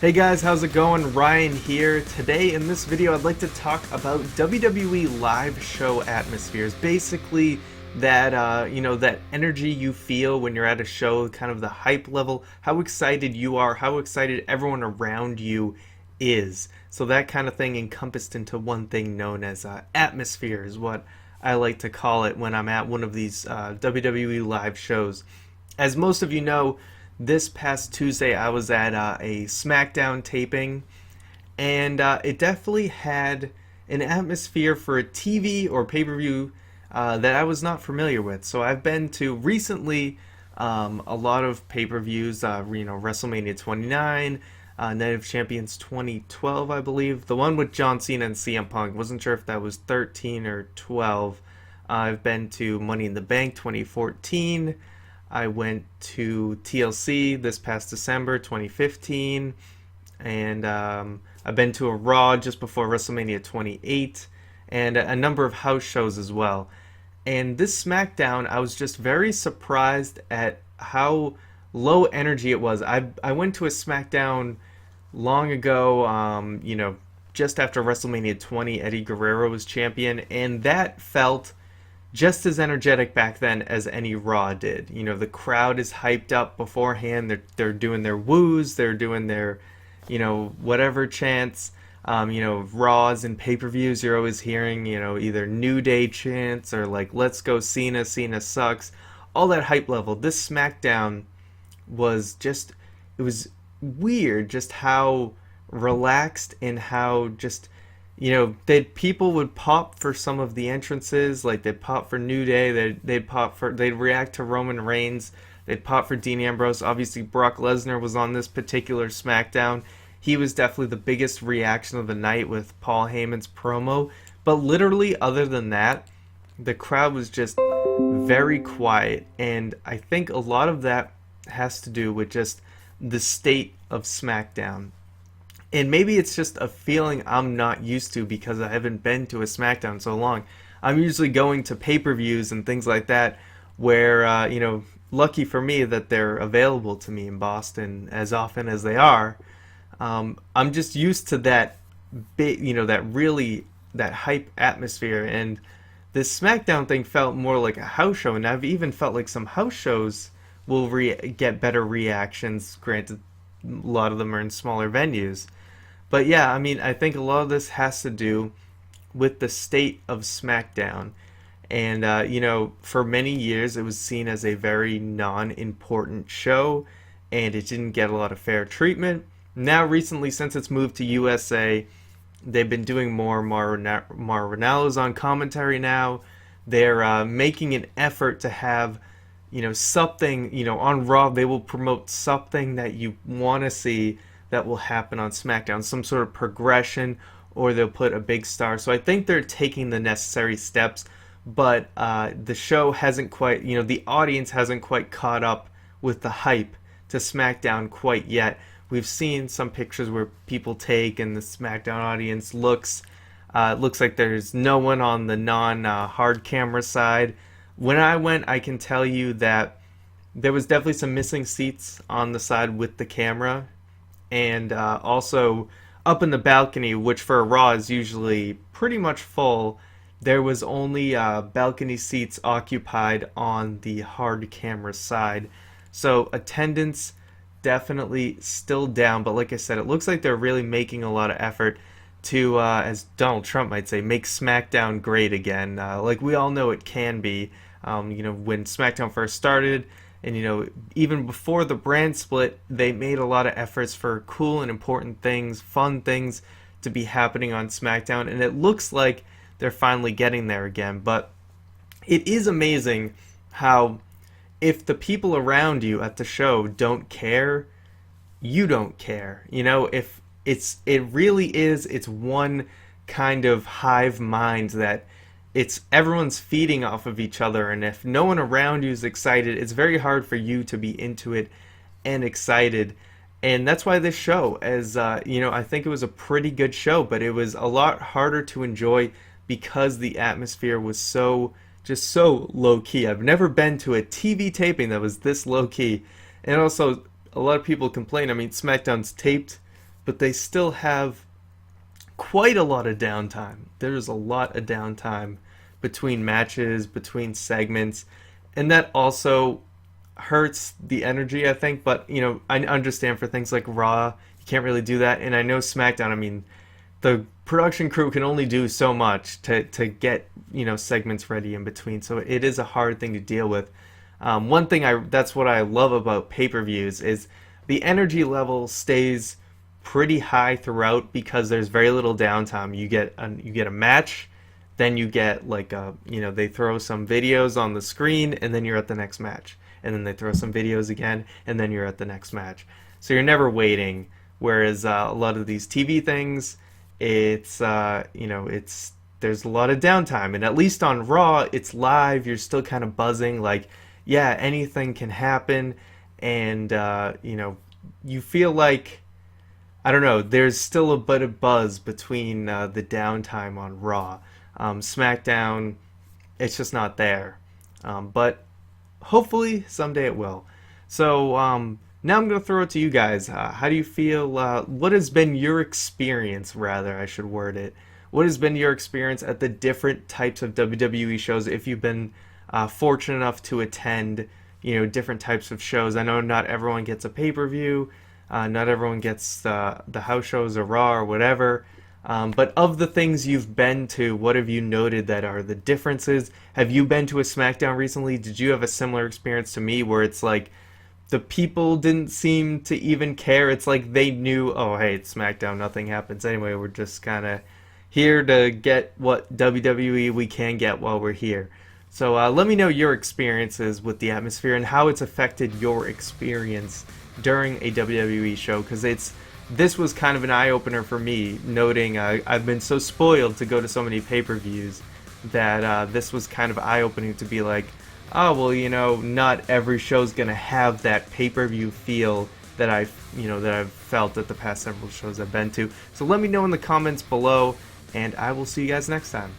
Hey guys, how's it going? Ryan here. Today in this video I'd like to talk about WWE live show atmospheres. Basically that that energy you feel when you're at a show, kind of the hype level, how excited you are, how excited everyone around you is. So that kind of thing encompassed into one thing known as atmosphere is what I like to call it when I'm at one of these WWE live shows. As most of you know, this past Tuesday I was at a Smackdown taping, and it definitely had an atmosphere for a TV or pay per view that I was not familiar with. So I've been to recently a lot of pay per views, WrestleMania 29. Night of Champions 2012, I believe. The one with John Cena and CM Punk. Wasn't sure if that was 13 or 12. I've been to Money in the Bank 2014. I went to TLC this past December 2015, and I've been to a Raw just before WrestleMania 28, and a number of house shows as well. And this SmackDown, I was just very surprised at how low energy it was. I went to a SmackDown long ago, just after WrestleMania 20, Eddie Guerrero was champion, and that felt just as energetic back then as any Raw did. You know, the crowd is hyped up beforehand. They're doing their woos, they're doing their, whatever chants. Raws and pay-per-views, you're always hearing, either New Day chants or like "Let's go Cena, Cena sucks," all that hype level. This SmackDown was just, it was weird, just how relaxed and how just that people would pop for some of the entrances, like they'd pop for New Day, they'd react to Roman Reigns, they'd pop for Dean Ambrose. Obviously, Brock Lesnar was on this particular SmackDown. He was definitely the biggest reaction of the night with Paul Heyman's promo. But literally, other than that, the crowd was just very quiet, and I think a lot of that has to do with just the state of SmackDown. And maybe it's just a feeling I'm not used to because I haven't been to a SmackDown so long. I'm usually going to pay-per-views and things like that where, lucky for me that they're available to me in Boston as often as they are. I'm just used to that big, that hype atmosphere. And this SmackDown thing felt more like a house show. And I've even felt like some house shows will get better reactions. Granted, a lot of them are in smaller venues. But yeah, I mean, I think a lot of this has to do with the state of SmackDown. And, for many years it was seen as a very non important show, and it didn't get a lot of fair treatment. Now, recently, since it's moved to USA, they've been doing more. Mauro Ranallo's on commentary now. They're making an effort to have, something, on Raw, they will promote something that you want to see that will happen on SmackDown, some sort of progression, or they'll put a big star. So I think they're taking the necessary steps, but the show hasn't quite, the audience hasn't quite caught up with the hype to SmackDown quite yet. We've seen some pictures where people take, and the SmackDown audience looks like there's no one on the non-hard camera side. When I went, I can tell you that there was definitely some missing seats on the side with the camera, and also up in the balcony, which for a Raw is usually pretty much full, there was only balcony seats occupied on the hard camera side. So attendance definitely still down, but like I said, it looks like they're really making a lot of effort to, as Donald Trump might say, make SmackDown great again. Like we all know it can be. When SmackDown first started, and even before the brand split, they made a lot of efforts for cool and important things, fun things to be happening on SmackDown, and it looks like they're finally getting there again. But it is amazing how if the people around you at the show don't care, you don't care. If it really is, it's one kind of hive mind that it's everyone's feeding off of each other, and if no one around you is excited, it's very hard for you to be into it and excited. And that's why this show, as I think it was a pretty good show, but it was a lot harder to enjoy because the atmosphere was so low key. I've never been to a TV taping that was this low key. And also, a lot of people complain. I mean, SmackDown's taped but they still have quite a lot of downtime. There's a lot of downtime between matches, between segments, and that also hurts the energy, I think. But I understand for things like Raw, you can't really do that, and I know SmackDown. I mean, the production crew can only do so much to get segments ready in between. So it is a hard thing to deal with. One thing that's what I love about pay-per-views is the energy level stays pretty high throughout because there's very little downtime. You get a match, then you get like they throw some videos on the screen, and then you're at the next match, and then they throw some videos again, and then you're at the next match. So you're never waiting. Whereas a lot of these TV things, it's there's a lot of downtime, and at least on Raw, it's live. You're still kind of buzzing, like yeah, anything can happen, and you feel like, I don't know, there's still a bit of buzz between the downtime on Raw. SmackDown, it's just not there. But hopefully someday it will. So now I'm going to throw it to you guys. How do you feel? What has been your experience, rather, I should word it. What has been your experience at the different types of WWE shows, if you've been fortunate enough to attend different types of shows? I know not everyone gets a pay-per-view. Not everyone gets the house shows or Raw or whatever. But of the things you've been to, what have you noted that are the differences? Have you been to a SmackDown recently? Did you have a similar experience to me where it's like the people didn't seem to even care? It's like they knew, oh, hey, it's SmackDown, nothing happens anyway. We're just kind of here to get what WWE we can get while we're here. So let me know your experiences with the atmosphere and how it's affected your experience during a WWE show, because this was kind of an eye-opener for me, noting I've been so spoiled to go to so many pay-per-views that this was kind of eye-opening to be like, oh, well, not every show's going to have that pay-per-view feel that I've felt at the past several shows I've been to. So let me know in the comments below, and I will see you guys next time.